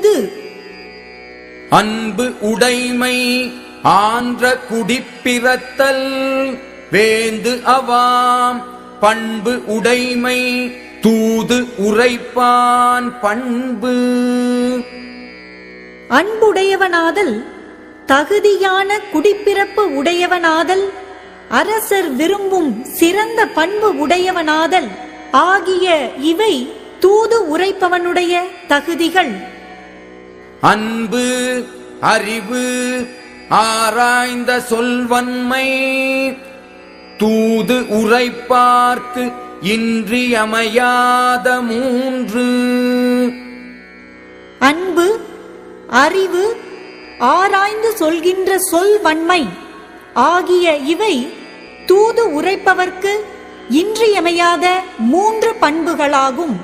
தூது. அன்பு உடைமை ஆன்ற குடிப்பிறத்தல் வேந்து அவாம் பண்பு உடைமை தூது உரைப்பான் பண்பு. அன்புடையவனாதல், தகுதியான குடிப்பிறப்பு உடையவனாதல், அரசர் விரும்பும் சிறந்த பண்பு உடையவனாதல் ஆகிய இவை தூது உரைப்பவனுடைய தகுதிகள். அன்பு, அறிவு, ஆராய்ந்த சொல்வன்மை தூது உரைப்பார்க்கு இன்றியமையாத மூன்று. அன்பு, அறிவு, ஆராய்ந்து சொல்கின்ற சொல்வன்மை ஆகிய இவை தூது உரைப்பவர்க்கு இன்றியமையாத மூன்று பண்புகளாகும்.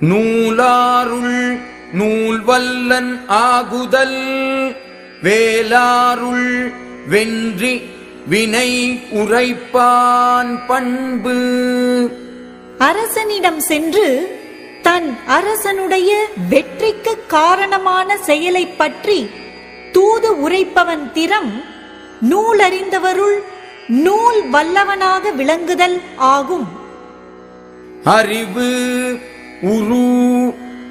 நூலாருள் நூல்வல்லன் ஆகுதல் வேலாருள் வென்றி வினை உரைப்பான் பண்பு. அரசனிடம் சென்று தன் அரசனுடைய வெற்றிக்கு காரணமான செயலை பற்றி தூது உரைப்பவன் திறம் நூலறிந்தவருள் நூல் வல்லவனாக விளங்குதல் ஆகும். அறிவு, உரு,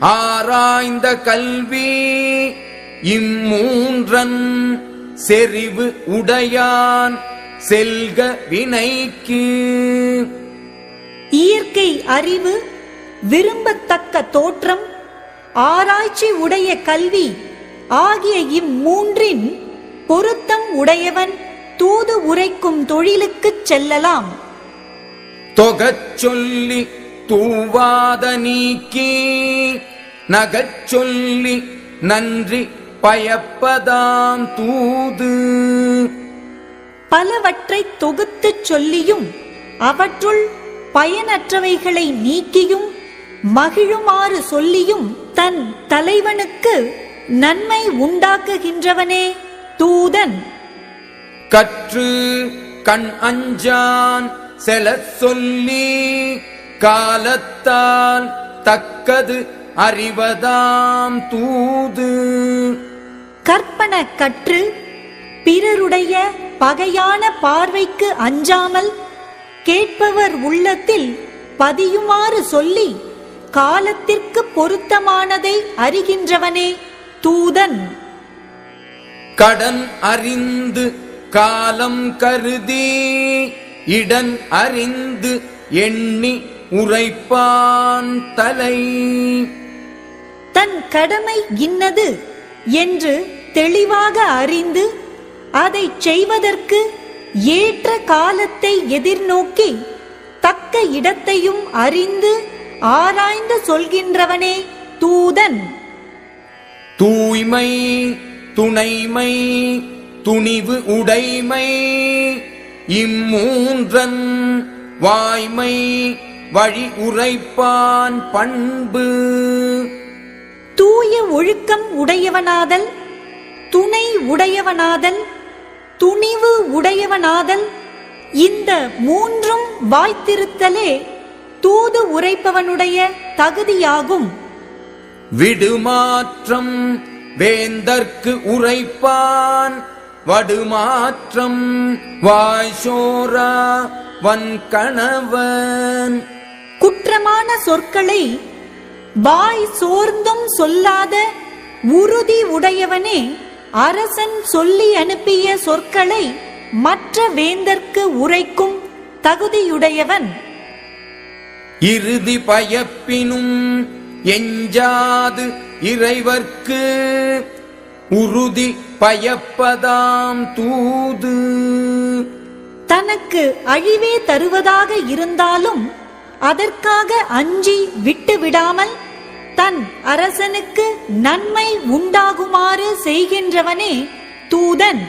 ஆராய்ந்த கல்வி இம்மூன்றன் செறிவு உடையான் செல்க வினைக்கு. இயற்கை அறிவு, விரும்பத்தக்க தோற்றம், ஆராய்ச்சி உடைய கல்வி ஆகிய இம்மூன்றின் பொருத்தம் உடையவன் தூது உரைக்கும் தொழிலுக்குச் செல்லலாம். தொகச் சொல்லி தூவாத நீக்கி நகச் சொல்லி நன்றி பயப்பதாம் தூது. பலவற்றை தொகுத்துச் சொல்லியும் அவற்றுள் பயனற்றவைகளை நீக்கியும் மகிழுமாறு சொல்லியும் தன் தலைவனுக்கு நன்மை உண்டாக்குகின்றவனே தூதன். கற்று கண் அஞ்சான் செலச் சொல்லி காலத்தால் தக்கது அறிவதாம் தூது. கற்பன கற்று பிறருடைய பகையான பார்வைக்கு அஞ்சாமல் கேட்பவர் உள்ளத்தில் பதியுமாறு சொல்லி காலத்திற்கு பொருத்தமானதை அறிகின்றவனே தூதன். கடன் அறிந்து காலம் கருதி இடன் அறிந்து எண்ணி உரைப்பான் தலை. தன் கடமை இன்னது என்று தெளிவாக அறிந்து அதை செய்வதற்கு ஏற்ற காலத்தை எதிர்நோக்கி தக்க இடத்தையும் அறிந்து ஆராய்ந்து சொல்கின்றவனே தூதன். தூய்மை, துணைமை, துணிவு உடைமை இம்மூன்றன் வாய்மை வழி உரைப்பான் பண்பு. தூய ஒழுக்கம் உடையவனாதல், துணை உடையவனாதல், துணிவு உடையவனாதல் இந்த மூன்றும் வாய்த்திருத்தலே தூது உரைப்பவனுடைய தகுதியாகும். விடுமாற்றம் வேந்தற்கு உரைப்பான் வடுமாற்றம் வாய்சோரா வன்கணவன். குற்றமான சொற்களை வாய் சோர்ந்தும் சொல்லாத உறுதி உடையவனே அரசன் சொல்லி அனுப்பிய சொற்களை மற்ற வேந்தர்க்கு உரைக்கும் தகுதியுடையவன். இறுதி பயப்பினும் எஞ்சாது இறைவர்க்கு உறுதி பயப்பதாம் தூது. தனக்கு அழிவே தருவதாக இருந்தாலும் அதற்காக அஞ்சி விட்டுவிடாமல் தன் அரசனுக்கு நன்மை உண்டாகுமாறு செய்கின்றவனே தூதன்.